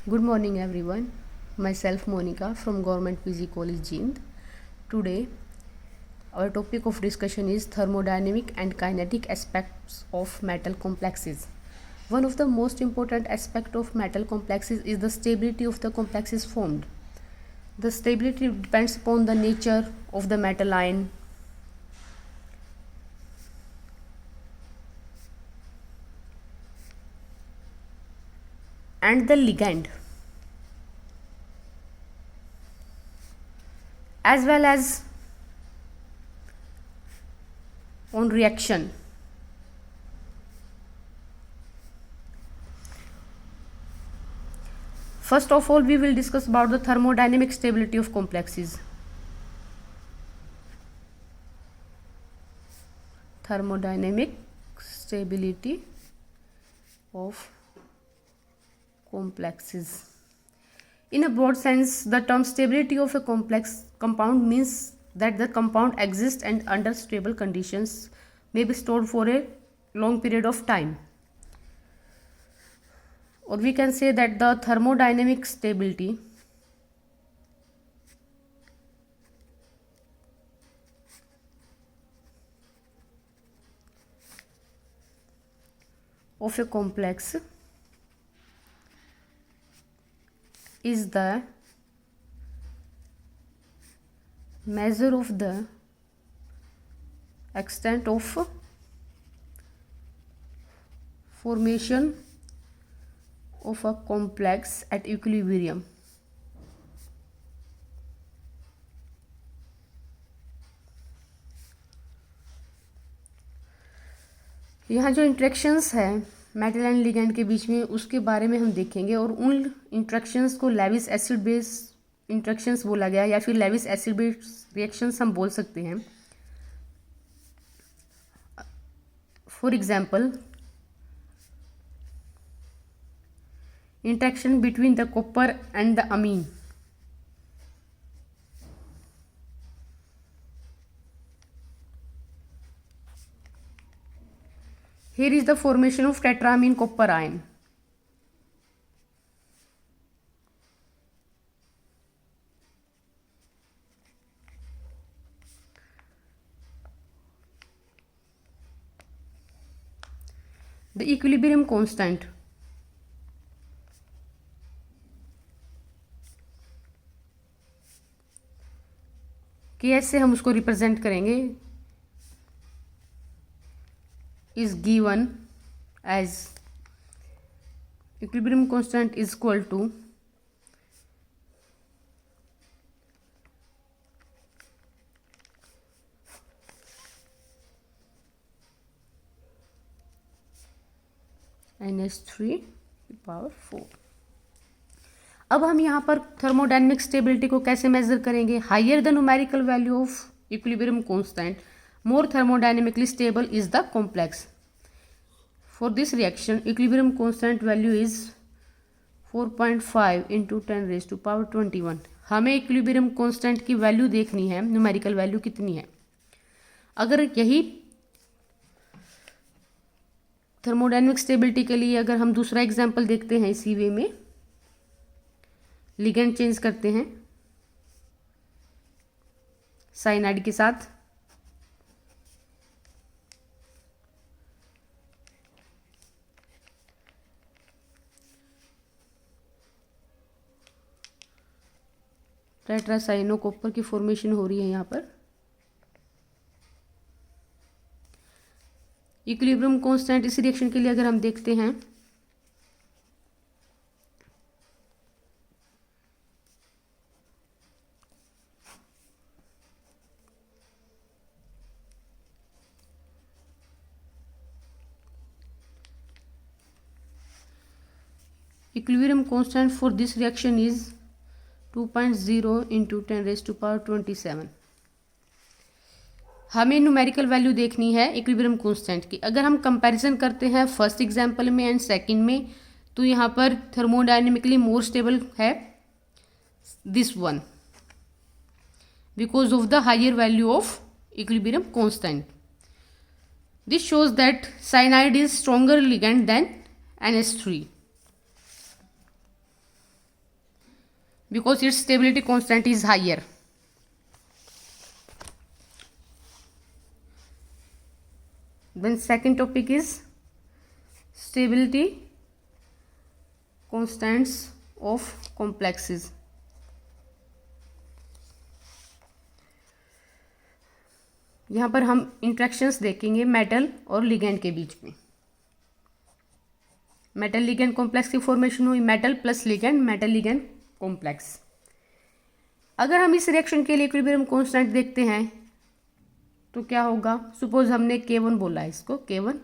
Good morning everyone. Myself Monica from Government PG College Jind. Today our topic of discussion is thermodynamic and kinetic aspects of metal complexes. One of the most important aspects of metal complexes is the stability of the complexes formed. The stability depends upon the nature of the metal ion and the ligand, as well as on reaction. First of all, we will discuss about the thermodynamic stability of complexes. Thermodynamic stability of complexes. In a broad sense, the term stability of a complex compound means that the compound exists and under stable conditions may be stored for a long period of time. Or we can say that the thermodynamic stability of a complex is the measure of the extent of formation of a complex at equilibrium. यहाँ जो interactions है metal and ligand के बीच में उसके बारे में हम देखेंगे और उन इंट्रैक्शंस को लेविस एसिड बेस इंट्रैक्शंस बोला गया या फिर लेविस एसिड बेस रिएक्शंस हम बोल सकते हैं. For example, interaction between the copper and the amine. Here is the formation of tetramine copper ion. The equilibrium constant KS से हम उसको रिप्रेजेंट करेंगे is given as equilibrium constant is equal to NH3 power 4. अब हम यहाँ पर thermodynamic stability को कैसे मेजर करेंगे? Higher the numerical value of equilibrium constant, more thermodynamically stable is the complex. For this reaction, equilibrium constant value is 4.5 into 10 raised to power 21. हमें equilibrium constant की value देखनी है, न्यूमेरिकल वैल्यू कितनी है. अगर यही थर्मोडायनेमिक स्टेबिलिटी के लिए अगर हम दूसरा एग्जांपल देखते हैं इसी वे में, लिगेंड चेंज करते हैं साइनाइड के साथ, टेट्रासाइनो कॉपर की फॉर्मेशन हो रही है. यहाँ पर इक्विलिब्रियम कांस्टेंट इस रिएक्शन के लिए अगर हम देखते हैं equilibrium constant for this reaction is 2.0 into 10 raised to power 27. हमें न्यूमेरिकल वैल्यू देखनी है इक्विलिब्रियम कांस्टेंट की. अगर हम कंपैरिजन करते हैं फर्स्ट एग्जांपल में एंड सेकंड में, तो यहाँ पर थर्मोडायनेमिकली मोर स्टेबल है this one because of the higher value of equilibrium constant. This shows that cyanide is stronger ligand than NH3. because its stability constant is higher. Then second topic is stability constants of complexes. यहाँ पर हम interactions देखेंगे metal और ligand के बीच में. Metal ligand complex की formation हुई metal plus ligand, metal ligand complex. अगर हम इस रिएक्शन के लिए इक्विलिब्रियम कांस्टेंट देखते हैं तो क्या होगा. सपोज हमने K1 बोला है, इसको K1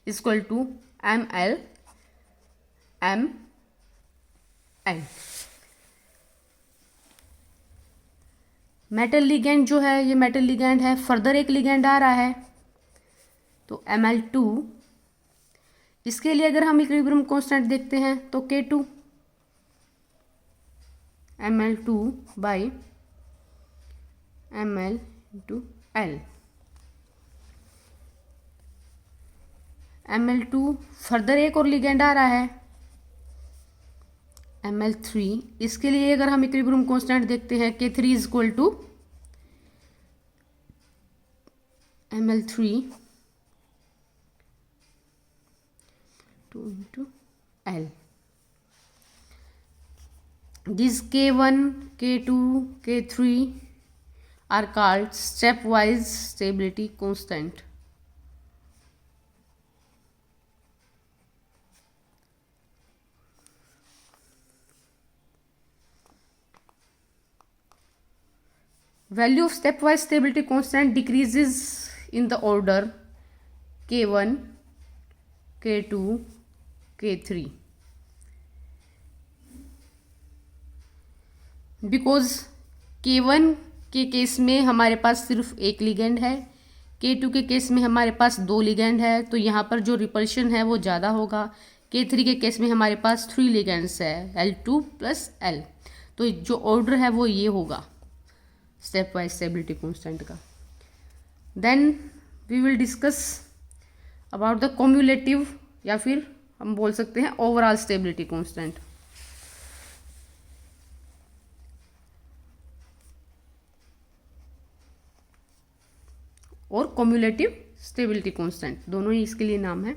equal to ML MN. Metal ligand जो है, ये मेटल लिगेंड है, फर्दर एक लिगेंड आ रहा है तो Ml2. इसके लिए अगर हम इक्विलिब्रियम कांस्टेंट देखते हैं तो K2 Ml2 by Ml into L. Ml2 further एक और लिगेंड आ रहा है Ml3. इसके लिए अगर हम इक्विलिब्रियम कांस्टेंट देखते हैं K3 is equal to Ml3 2 into L. These K1, K2, K3 are called stepwise stability constant. Value of stepwise stability constant decreases in the order K1, K2, K3 because K1 के case में हमारे पास सिर्फ एक ligand है, K2 के case में हमारे पास दो लिगेंड है, तो यहाँ पर जो रिपल्शन है वो ज़्यादा होगा. K3 के केस में हमारे पास 3 लिगेंड्स है L2 प्लस L. तो जो ऑर्डर है वो ये होगा स्टेप वाइज स्टेबिलिटी कॉन्स्टेंट का. Then we will discuss about the cumulative या फिर हम बोल सकते हैं ओवरऑल स्टेबिलिटी कांस्टेंट. और कॉम्युलेटिव स्टेबिलिटी कांस्टेंट दोनों ही इसके लिए नाम है.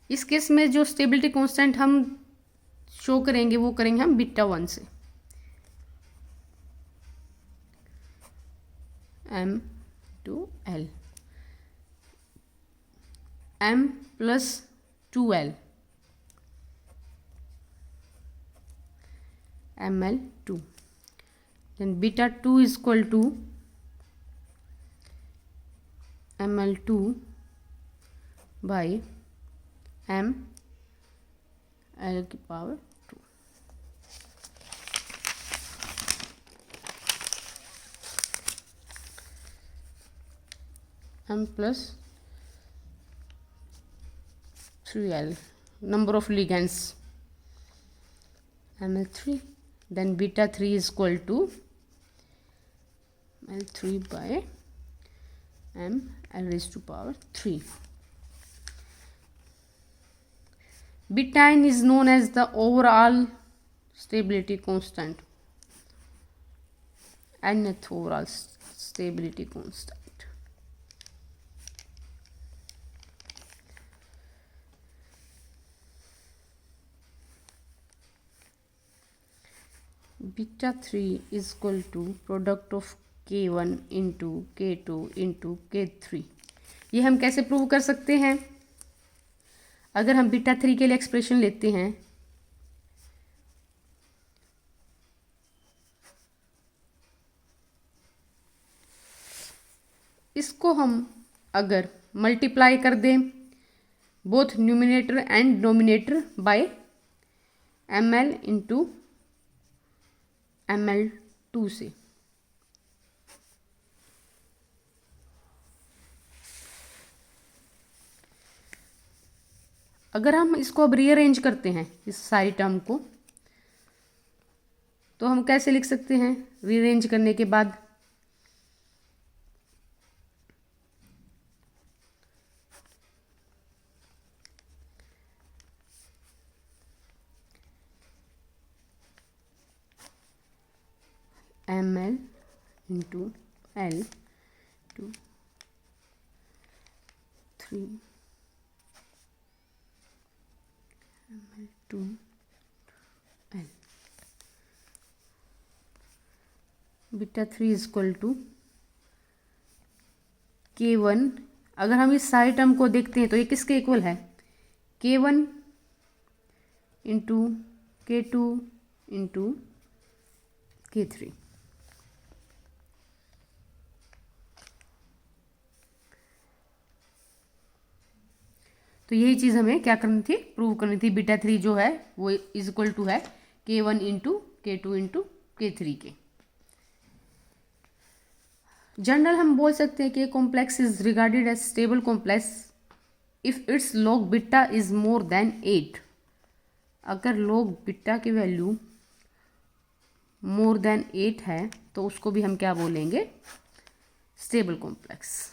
इस केस में जो स्टेबिलिटी कांस्टेंट हम शो करेंगे वो करेंगे हम β1 से. M to L M plus 2L Ml2. Then β2 is equal to Ml2 by M L की power 2. M plus 3L number of ligands Ml3. Then β3 is equal to L3 by M L raised to power 3. β9 is known as the overall stability constant. Nth overall stability constant. β3 is equal to product of K1 into K2 into K3. ये हम कैसे prove कर सकते हैं. अगर हम β3 के लिए एक्सप्रेशन लेते हैं इसको हम अगर मल्टीप्लाई कर दें both numerator and denominator by ml into ml2 से, अगर हम इसको अब रीअरेंज करते हैं इस सारी टर्म को तो हम कैसे लिख सकते हैं. रीअरेंज करने के बाद ml into L to 3 ml to L. Beta 3 is equal to K1। अगर हम इस सारी टर्म को देखते हैं तो ये किसके इक्वल है? K1 into K2 into K3। तो यही चीज़ हमें क्या करनी थी? प्रूव करनी थी। बीटा 3 जो है वो इज इक्वल टू है K1 into K2 into K3 के। जनरल हम बोल सकते हैं कि complex is regarded as stable complex if its log beta is more than 8। अगर लॉग बीटा की वैल्यू मोर देन 8 है तो उसको भी हम क्या बोलेंगे? Stable complex.